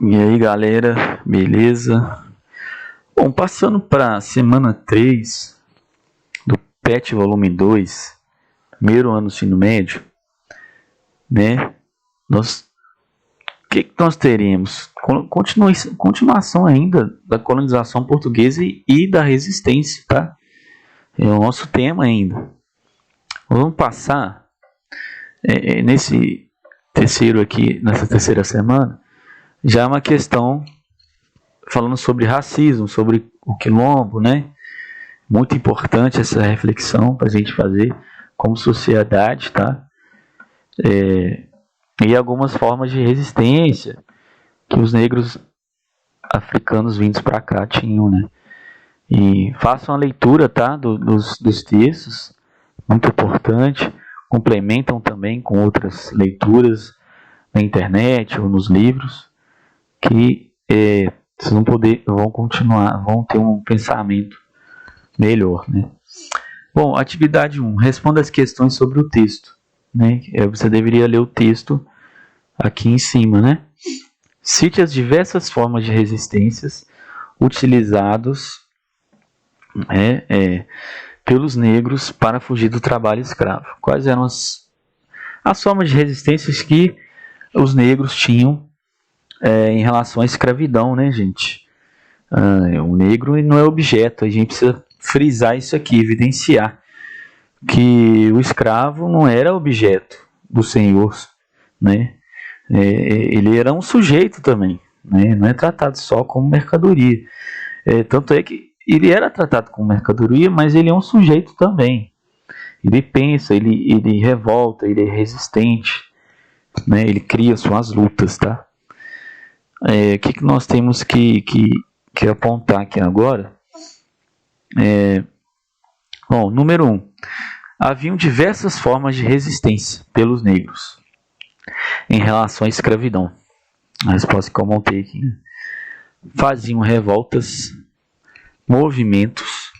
E aí galera, beleza? Bom, passando para semana 3 do PET volume 2, primeiro ano do ensino médio, né? O que nós teremos? Continuação ainda da colonização portuguesa e da resistência, tá? É o nosso tema ainda. Vamos passar nesse terceiro aqui, nessa terceira semana, já é uma questão falando sobre racismo, sobre o quilombo, né? Muito importante essa reflexão para a gente fazer como sociedade, tá? E algumas formas de resistência que os negros africanos vindos para cá tinham, né? E façam a leitura, tá? Dos textos, muito importante. Complementam também com outras leituras na internet ou nos livros, que vocês vão ter um pensamento melhor, né? Bom, atividade 1. Responda as questões sobre o texto, né? Você deveria ler o texto aqui em cima, né? Cite as diversas formas de resistências utilizados pelos negros para fugir do trabalho escravo. Quais eram as formas de resistências que os negros tinham em relação à escravidão, né, gente? O negro não é objeto, a gente precisa frisar isso aqui, evidenciar que o escravo não era objeto do senhor, né? Ele era um sujeito também, né? Não é tratado só como mercadoria. Tanto é que ele era tratado como mercadoria, mas ele é um sujeito também. Ele pensa, ele revolta, ele é resistente, né? Ele cria suas lutas, tá? O que nós temos que apontar aqui agora? Bom, número 1. Haviam diversas formas de resistência pelos negros em relação à escravidão. A resposta que eu montei aqui, né? Faziam revoltas, movimentos,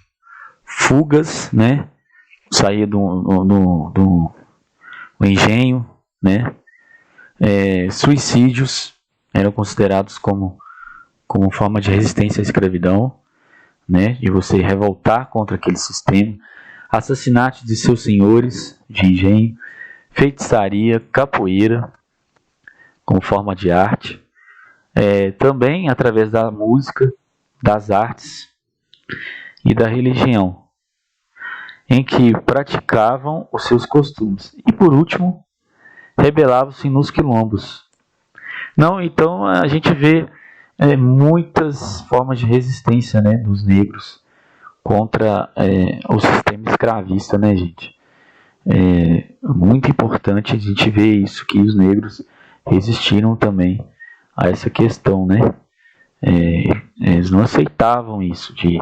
fugas, né? Saía do engenho, né? Suicídios eram considerados como forma de resistência à escravidão, né? De você revoltar contra aquele sistema. Assassinatos de seus senhores de engenho, feitiçaria, capoeira, como forma de arte. Também através da música, das artes e da religião, em que praticavam os seus costumes. E por último, rebelavam-se nos quilombos. Então a gente vê muitas formas de resistência, né, dos negros contra o sistema escravista, né, gente? Muito importante a gente ver isso, que os negros resistiram também a essa questão, né? Eles não aceitavam isso de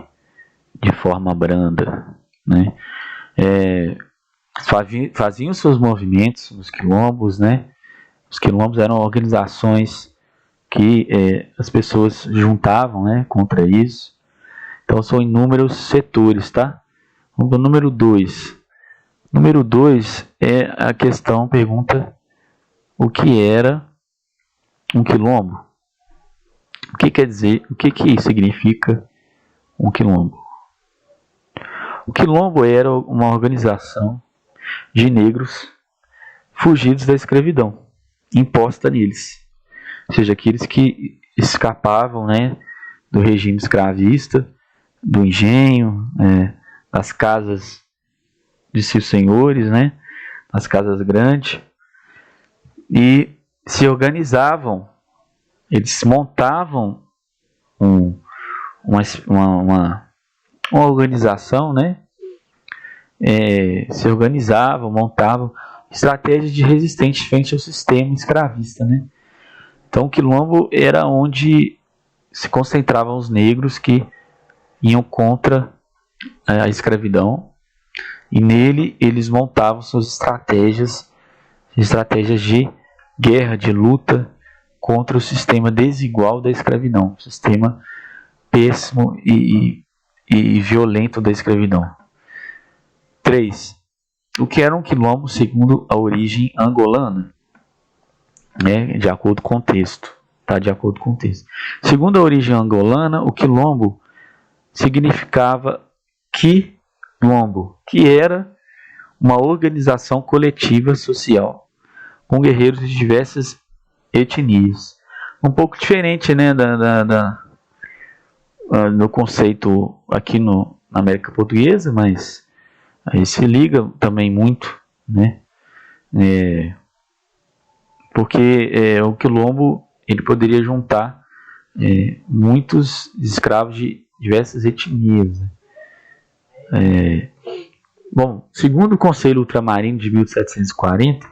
forma branda, né? Faziam seus movimentos nos quilombos, né? Os quilombos eram organizações que as pessoas juntavam, né, contra isso. Então são inúmeros setores, tá? Vamos para o número 2. Número 2 é a questão, pergunta o que era um quilombo? O que quer dizer, o que significa um quilombo? O quilombo era uma organização de negros fugidos da escravidão imposta neles, ou seja, aqueles que escapavam, né, do regime escravista, do engenho, das casas de seus senhores, né, das casas grandes, e se organizavam. Eles montavam uma organização, né? Se organizavam, montavam estratégias de resistência frente ao sistema escravista, né? Então o quilombo era onde se concentravam os negros que iam contra a escravidão, e nele eles montavam suas estratégias de guerra, de luta contra o sistema desigual da escravidão, o sistema péssimo e violento da escravidão. 3. O que era um quilombo segundo a origem angolana, né, de acordo com o texto? tá? De acordo com o texto. Segundo a origem angolana, o quilombo significava quilombo, que era uma organização coletiva social, com guerreiros de diversas etnias. Um pouco diferente, né, no conceito aqui na América Portuguesa, mas aí se liga também muito, né, porque o quilombo ele poderia juntar muitos escravos de diversas etnias, né? Bom, segundo o Conselho Ultramarino de 1740,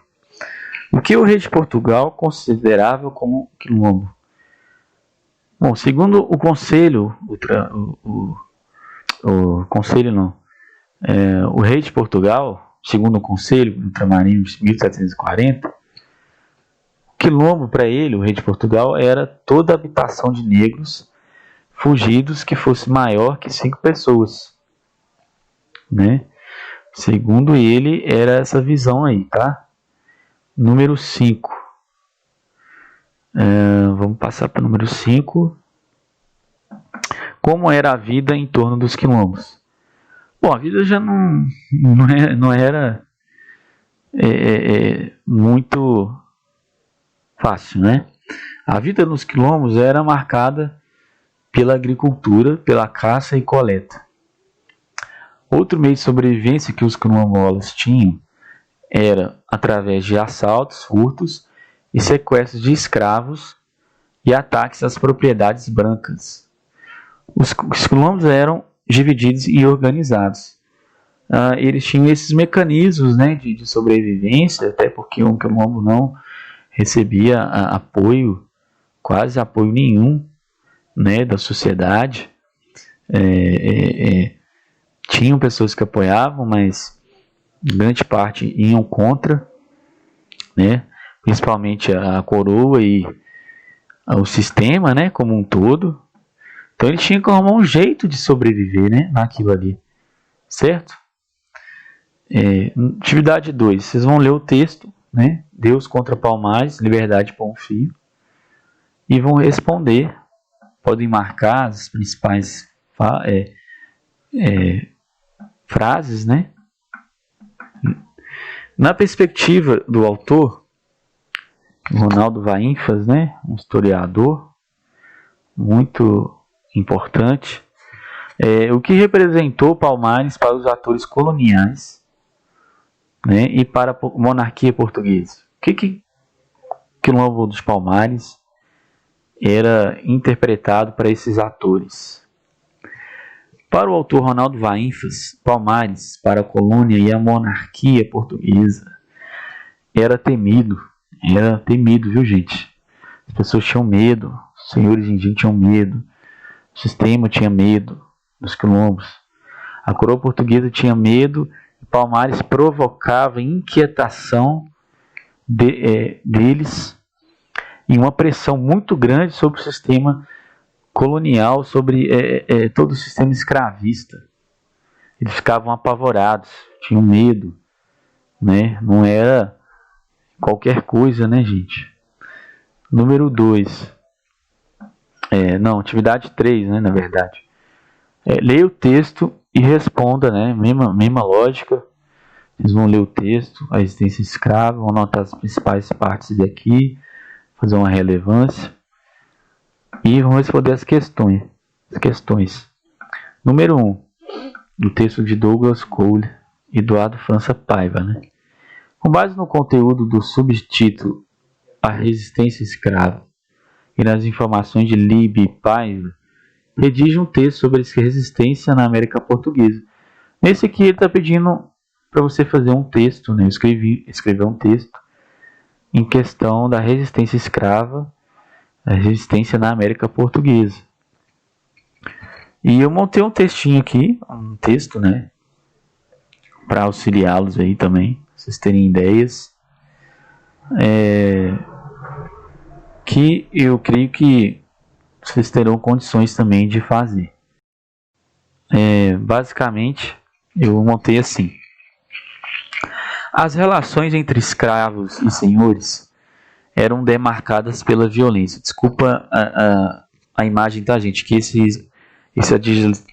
o que o rei de Portugal considerava como quilombo? Bom, segundo o Conselho, o rei de Portugal, segundo o Conselho Ultramarino de 1740, quilombo para ele, o rei de Portugal, era toda habitação de negros fugidos que fosse maior que 5 pessoas, né? Segundo ele, era essa visão aí, tá? Número 5. Vamos passar para o número 5. Como era a vida em torno dos quilombos? Bom, a vida já não era muito fácil, né? A vida nos quilombos era marcada pela agricultura, pela caça e coleta. Outro meio de sobrevivência que os quilombolas tinham era através de assaltos, furtos e sequestros de escravos e ataques às propriedades brancas. Os quilombos eram divididos e organizados. Eles tinham esses mecanismos, né, de sobrevivência, até porque um quilombo não recebia apoio, quase apoio nenhum, né, da sociedade. Tinham pessoas que apoiavam, mas grande parte iam contra, né, principalmente a coroa e o sistema, né, como um todo. Então eles tinham que arrumar um jeito de sobreviver, né, naquilo ali, certo? Atividade 2, vocês vão ler o texto, né, Deus contra Palmares, liberdade para um fio, e vão responder. Podem marcar as principais frases, né? Na perspectiva do autor, Ronaldo Vaínfas, né, um historiador muito importante, o que representou Palmares para os atores coloniais, né, e para a monarquia portuguesa. O que Quilombo dos Palmares era interpretado para esses atores? Para o autor Ronaldo Vaínfas, Palmares, para a colônia e a monarquia portuguesa, era temido, viu, gente? As pessoas tinham medo, os senhores indígenas tinham medo, o sistema tinha medo dos quilombos, a coroa portuguesa tinha medo, e Palmares provocava inquietação deles e uma pressão muito grande sobre o sistema colonial, sobre todo o sistema escravista. Eles ficavam apavorados, tinham medo, né? Não era qualquer coisa, né, gente? Número 2. Atividade 3, né, na verdade. Leia o texto e responda, né? Mesma lógica. Vocês vão ler o texto, a existência escrava, vão anotar as principais partes daqui, fazer uma relevância e vão responder as questões. Número 1, do texto de Douglas Cole e Eduardo França Paiva, né? Com base no conteúdo do subtítulo A Resistência Escrava e nas informações de Libe Paiva, redige um texto sobre a resistência na América Portuguesa. Nesse aqui ele está pedindo para você fazer um texto, né? Escrever um texto em questão da resistência escrava, a resistência na América Portuguesa. E eu montei um textinho aqui, um texto, né, para auxiliá-los aí também, vocês terem ideias, que eu creio que vocês terão condições também de fazer. Basicamente, eu montei assim: as relações entre escravos e senhores eram demarcadas pela violência. Desculpa a imagem, tá, gente? Que essa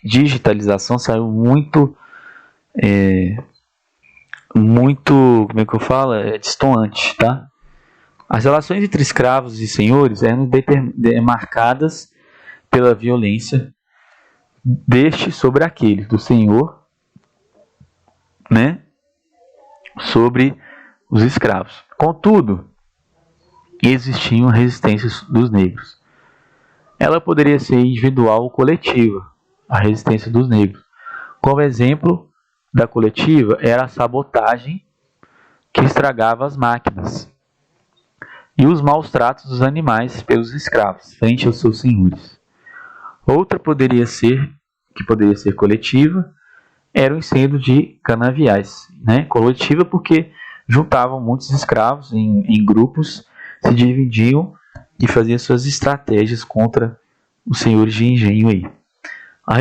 digitalização saiu muito, como é que eu falo? Destoante, tá? As relações entre escravos e senhores eram demarcadas pela violência deste sobre aquele, do senhor, né, sobre os escravos. Contudo, existiam resistências dos negros. Ela poderia ser individual ou coletiva, a resistência dos negros. Como exemplo da coletiva era a sabotagem que estragava as máquinas e os maus tratos dos animais pelos escravos frente aos seus senhores. Outra poderia ser coletiva, era o incêndio de canaviais, né? Coletiva porque juntavam muitos escravos em grupos, se dividiam e faziam suas estratégias contra os senhores de engenho aí. A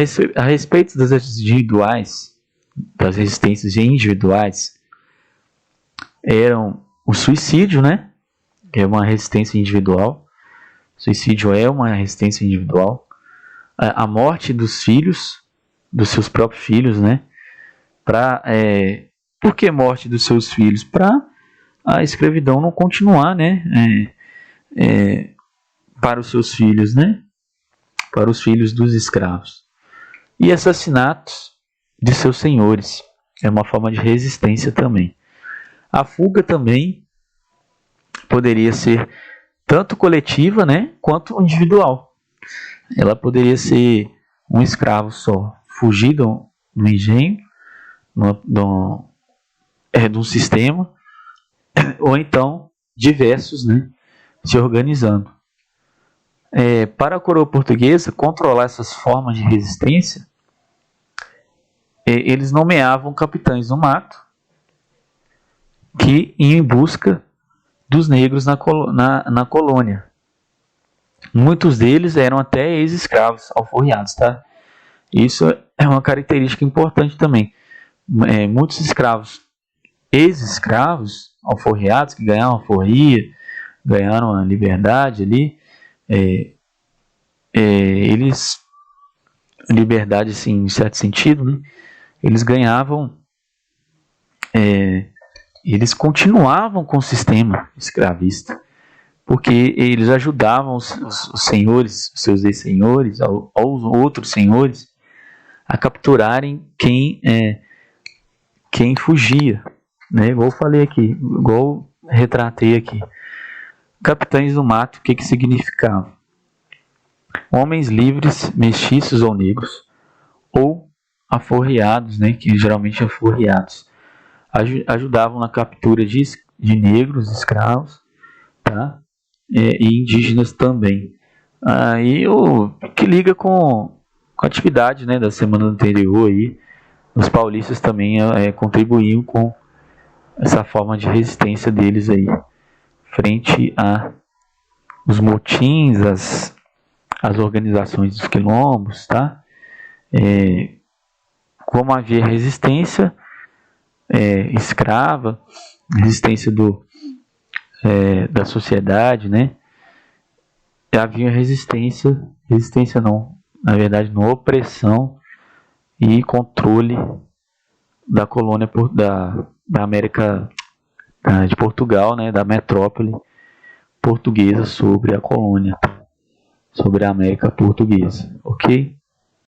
respeito das resistências individuais, eram o suicídio, né? Que é uma resistência individual. Suicídio é uma resistência individual. A morte dos filhos, dos seus próprios filhos, né? Por que morte dos seus filhos? Para a escravidão não continuar, né? Para os seus filhos, né? Para os filhos dos escravos. E assassinatos de seus senhores. É uma forma de resistência também. A fuga também poderia ser tanto coletiva, né? Quanto individual. Ela poderia ser um escravo só, fugir do engenho, de um sistema, ou então diversos, né, se organizando. Para a coroa portuguesa controlar essas formas de resistência, eles nomeavam capitães do mato que iam em busca dos negros na colônia. Muitos deles eram até ex-escravos alforriados, tá? Isso é uma característica importante também. Muitos escravos, ex-escravos alforriados, que ganharam alforria, ganharam a liberdade ali, eles, liberdade assim, em certo sentido, né? Eles ganhavam, eles continuavam com o sistema escravista, porque eles ajudavam os senhores, os seus ex-senhores, aos outros senhores, a capturarem quem fugia, né? Igual eu falei aqui, igual retratei aqui. Capitães do mato, o que significava? Homens livres, mestiços ou negros, ou aforreados, né? Que geralmente aforreados, ajudavam na captura de negros, escravos, tá? E indígenas também. Aí o que liga com a atividade, né, da semana anterior aí, os paulistas também contribuíam com essa forma de resistência deles aí frente a os motins, as organizações dos quilombos, tá? Como havia resistência escrava, resistência da sociedade, né? Havia resistência não, na verdade, não, opressão e controle da colônia da América de Portugal, né, da metrópole portuguesa sobre a colônia, sobre a América portuguesa, ok?